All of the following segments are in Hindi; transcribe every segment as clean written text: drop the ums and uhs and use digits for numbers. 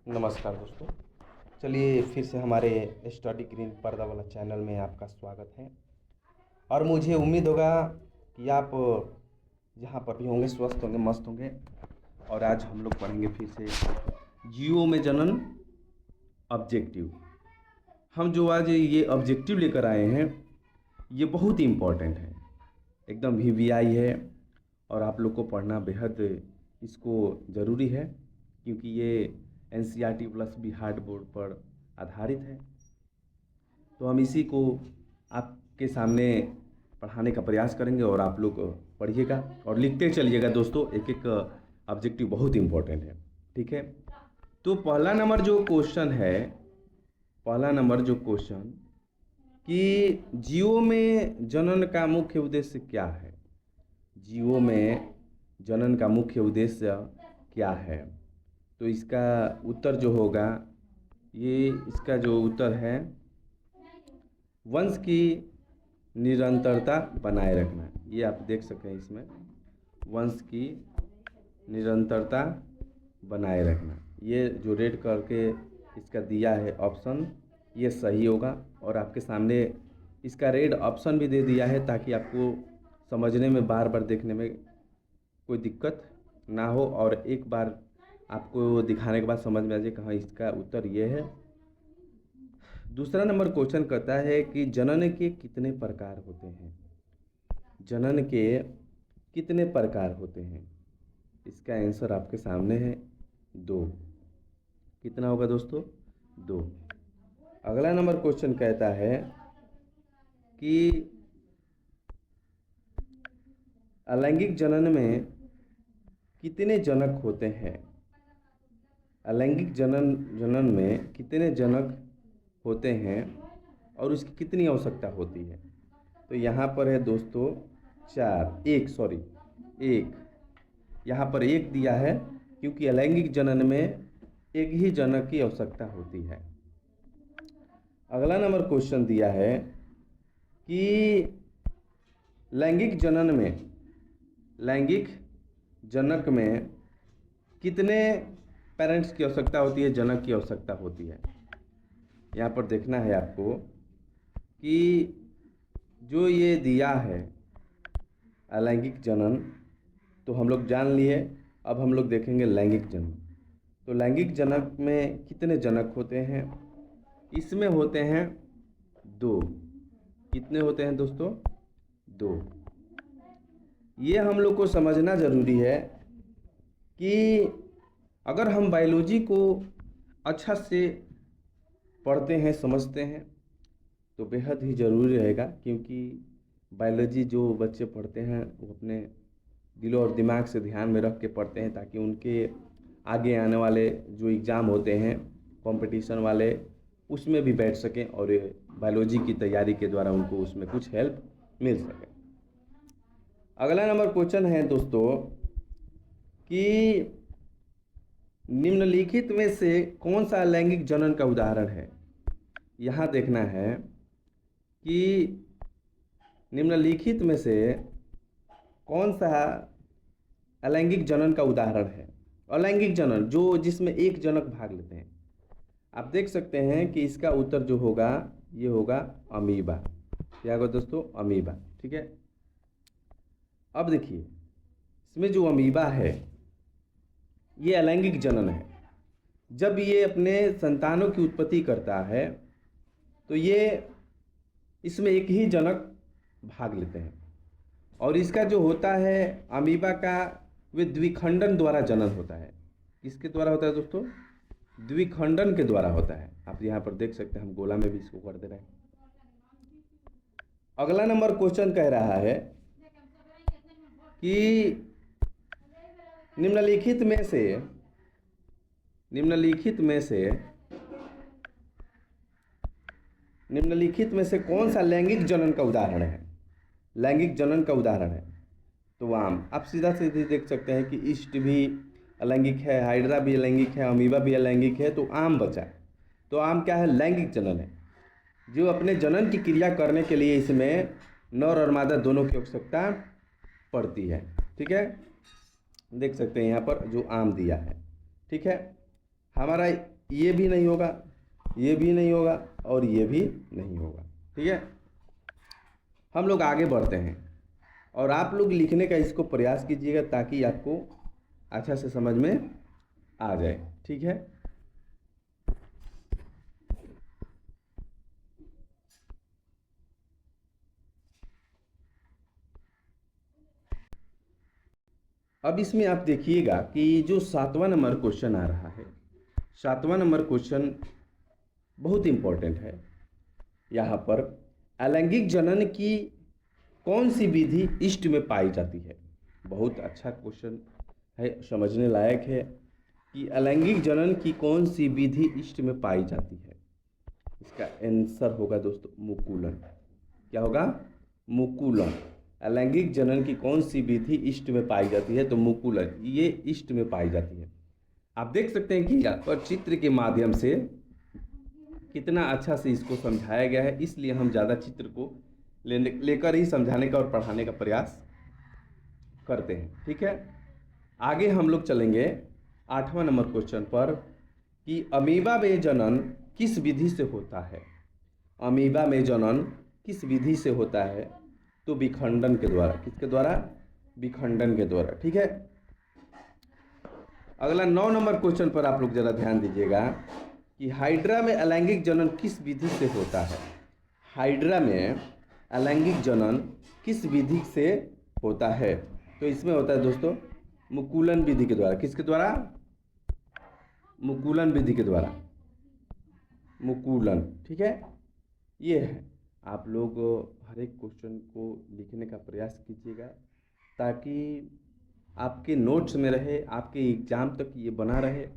नमस्कार दोस्तों। चलिए फिर से हमारे स्टडी ग्रीन पर्दा वाला चैनल में आपका स्वागत है। और मुझे उम्मीद होगा कि आप जहाँ पर भी होंगे स्वस्थ होंगे, मस्त होंगे। और आज हम लोग पढ़ेंगे फिर से जीओ में जनन ऑब्जेक्टिव। हम जो आज ये ऑब्जेक्टिव लेकर आए हैं ये बहुत ही इम्पोर्टेंट है, एकदम वीवीआई है। और आप लोग को पढ़ना बेहद इसको ज़रूरी है, क्योंकि ये एनसीईआरटी प्लस बिहार बोर्ड पर आधारित है। तो हम इसी को आपके सामने पढ़ाने का प्रयास करेंगे और आप लोग पढ़िएगा और लिखते चलिएगा दोस्तों। एक एक ऑब्जेक्टिव बहुत इम्पोर्टेंट है, ठीक है। तो पहला नंबर जो क्वेश्चन कि जीओ में जनन का मुख्य उद्देश्य क्या है। जीओ में जनन का मुख्य उद्देश्य क्या है? तो इसका उत्तर जो होगा, ये इसका जो उत्तर है, वंश की निरंतरता बनाए रखना। ये आप देख सकें, इसमें वंश की निरंतरता बनाए रखना। ये जो रेड करके इसका दिया है ऑप्शन, ये सही होगा। और आपके सामने इसका रेड ऑप्शन भी दे दिया है ताकि आपको समझने में, बार बार देखने में कोई दिक्कत ना हो और एक बार आपको दिखाने के बाद समझ में आ जाए कि हाँ, इसका उत्तर ये है। दूसरा नंबर क्वेश्चन कहता है कि जनन के कितने प्रकार होते हैं। जनन के कितने प्रकार होते हैं? इसका आंसर आपके सामने है, 2। कितना होगा दोस्तों? 2। अगला नंबर क्वेश्चन कहता है कि अलैंगिक जनन में कितने जनक होते हैं। अलैंगिक जनन में कितने जनक होते हैं और उसकी कितनी आवश्यकता होती है? तो यहाँ पर है दोस्तों 1। यहाँ पर 1 दिया है क्योंकि अलैंगिक जनन में एक ही जनक की आवश्यकता होती है। अगला नंबर क्वेश्चन दिया है कि लैंगिक जनक में कितने पेरेंट्स की आवश्यकता होती है, जनक की आवश्यकता होती है। यहाँ पर देखना है आपको कि जो ये दिया है अलैंगिक जनन, तो हम लोग जान लिए। अब हम लोग देखेंगे लैंगिक जनन। तो लैंगिक जनक में कितने जनक होते हैं? इसमें होते हैं 2। कितने होते हैं दोस्तों? 2। ये हम लोग को समझना ज़रूरी है कि अगर हम बायोलॉजी को अच्छा से पढ़ते हैं, समझते हैं, तो बेहद ही ज़रूरी रहेगा। क्योंकि बायोलॉजी जो बच्चे पढ़ते हैं वो अपने दिल और दिमाग से ध्यान में रख के पढ़ते हैं, ताकि उनके आगे आने वाले जो एग्ज़ाम होते हैं कंपटीशन वाले, उसमें भी बैठ सकें और बायोलॉजी की तैयारी के द्वारा उनको उसमें कुछ हेल्प मिल सके। अगला नंबर क्वेश्चन है दोस्तों कि निम्नलिखित में से कौन सा लैंगिक जनन का उदाहरण है। यहाँ देखना है कि निम्नलिखित में से कौन सा अलैंगिक जनन का उदाहरण है। अलैंगिक जनन जो जिसमें एक जनक भाग लेते हैं। आप देख सकते हैं कि इसका उत्तर जो होगा ये होगा अमीबा। क्या होगा दोस्तों? अमीबा, ठीक है। अब देखिए, इसमें जो अमीबा है ये अलैंगिक जनन है। जब ये अपने संतानों की उत्पत्ति करता है तो ये इसमें एक ही जनक भाग लेते हैं। और इसका जो होता है अमीबा का, वे द्विखंडन द्वारा जनन होता है। किसके द्वारा होता है दोस्तों? द्विखंडन के द्वारा होता है। आप यहाँ पर देख सकते हैं, हम गोला में भी इसको कर दे रहे हैं। अगला नंबर क्वेश्चन कह रहा है कि निम्नलिखित में से कौन सा लैंगिक जनन का उदाहरण है। लैंगिक जनन का उदाहरण है तो आम। आप सीधा सीधे देख सकते हैं कि ईस्ट भी अलैंगिक है, हाइड्रा भी अलैंगिक है, अमीबा भी अलैंगिक है, तो आम बचा। तो आम क्या है? लैंगिक जनन है, जो अपने जनन की क्रिया करने के लिए इसमें नर और मादा दोनों की आवश्यकता पड़ती है, ठीक है। देख सकते हैं यहाँ पर जो आम दिया है, ठीक है। हमारा ये भी नहीं होगा, ये भी नहीं होगा और ये भी नहीं होगा। ठीक है, हम लोग आगे बढ़ते हैं और आप लोग लिखने का इसको प्रयास कीजिएगा ताकि आपको अच्छा से समझ में आ जाए। ठीक है, अब इसमें आप देखिएगा कि जो 7वां नंबर क्वेश्चन आ रहा है, 7वां नंबर क्वेश्चन बहुत इम्पोर्टेंट है। यहाँ पर अलैंगिक जनन की कौन सी विधि ईस्ट में पाई जाती है? बहुत अच्छा क्वेश्चन है, समझने लायक है कि अलैंगिक जनन की कौन सी विधि ईस्ट में पाई जाती है। इसका आंसर होगा दोस्तों मुकुलन। क्या होगा? मुकुलन। अलैंगिक जनन की कौन सी विधि ईस्ट में पाई जाती है? तो मुकुलन, ये ईस्ट में पाई जाती है। आप देख सकते हैं कि यहाँ पर चित्र के माध्यम से कितना अच्छा से इसको समझाया गया है, इसलिए हम ज़्यादा चित्र को लेकर ही समझाने का और पढ़ाने का प्रयास करते हैं। ठीक है, आगे हम लोग चलेंगे 8वां नंबर क्वेश्चन पर कि अमीबा में जनन किस विधि से होता है? अमीबा में जनन किस विधि से होता है? तो विखंडन के द्वारा। किसके द्वारा? विखंडन के द्वारा। ठीक है, अगला 9 नंबर क्वेश्चन पर आप लोग जरा ध्यान दीजिएगा कि हाइड्रा में अलैंगिक जनन किस विधि से होता है? हाइड्रा में अलैंगिक जनन किस विधि से होता है? तो इसमें होता है दोस्तों मुकुलन विधि के द्वारा। किसके द्वारा? मुकुलन विधि के द्वारा। मुकुलन। ठीक है, ये है। आप लोग हर एक क्वेश्चन को लिखने का प्रयास कीजिएगा ताकि आपके नोट्स में रहे, आपके एग्ज़ाम तक ये बना रहे।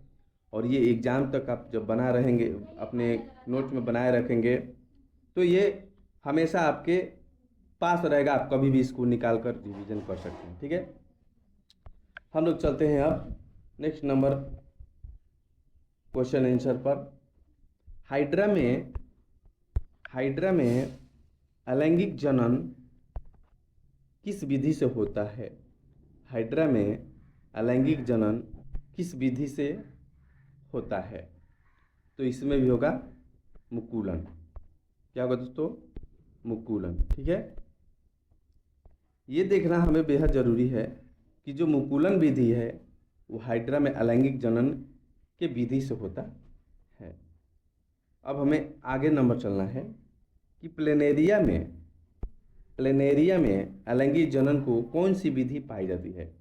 और ये एग्ज़ाम तक आप जब बना रहेंगे, अपने नोट्स में बनाए रखेंगे, तो ये हमेशा आपके पास रहेगा। आप कभी भी इसको निकाल कर रिवीजन कर सकते हैं। ठीक है, हम लोग चलते हैं अब नेक्स्ट नंबर क्वेश्चन आंसर पर। हाइड्रा में अलैंगिक जनन किस विधि से होता है? हाइड्रा में अलैंगिक जनन किस विधि से होता है? तो इसमें भी होगा मुकुलन। क्या होगा दोस्तों? मुकुलन। ठीक है, ये देखना हमें बेहद ज़रूरी है कि जो मुकुलन विधि है वो हाइड्रा में अलैंगिक जनन के विधि से होता है। अब हमें आगे नंबर चलना है कि प्लेनेरिया में अलैंगिक जनन को कौन सी विधि पाई जाती है?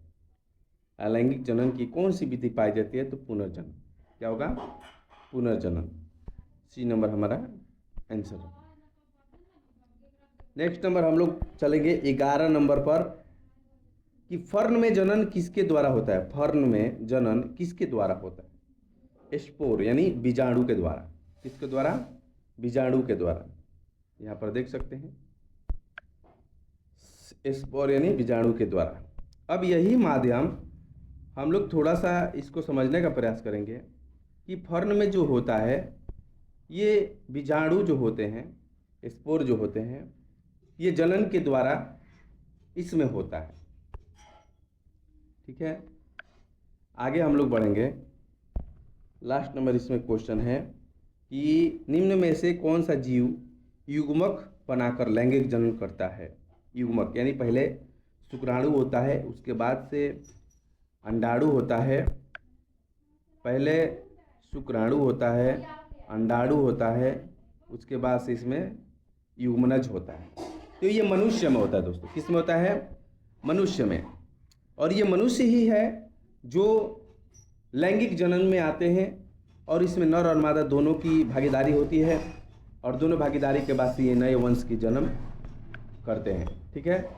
अलैंगिक जनन की कौन सी विधि पाई जाती है? तो पुनर्जनन। क्या होगा? पुनर्जनन। सी नंबर हमारा आंसर है। नेक्स्ट नंबर हम लोग चलेंगे 11 नंबर पर कि फर्न में जनन किसके द्वारा होता है? फर्न में जनन किसके द्वारा होता है? स्पोर यानी बीजाणु के द्वारा। किसके द्वारा? बीजाणु के द्वारा। यहाँ पर देख सकते हैं स्पोर यानी बीजाणु के द्वारा। अब यही माध्यम हम लोग थोड़ा सा इसको समझने का प्रयास करेंगे कि फर्न में जो होता है, ये बीजाणु जो होते हैं, स्पोर जो होते हैं, ये जनन के द्वारा इसमें होता है। ठीक है, आगे हम लोग बढ़ेंगे। लास्ट नंबर इसमें क्वेश्चन है कि निम्न में से कौन सा जीव युग्मक बनाकर लैंगिक जनन करता है? युग्मक यानी पहले शुक्राणु होता है, उसके बाद से अंडाणु होता है। पहले शुक्राणु होता है, अंडाणु होता है, उसके बाद से इसमें युग्मनज होता है। तो ये मनुष्य में होता है दोस्तों। किस में होता है? मनुष्य में। और ये मनुष्य ही है जो लैंगिक जनन में आते हैं और इसमें नर और मादा दोनों की भागीदारी होती है और दोनों भागीदारी के बाद से ये नए वंश की जन्म करते हैं। ठीक है।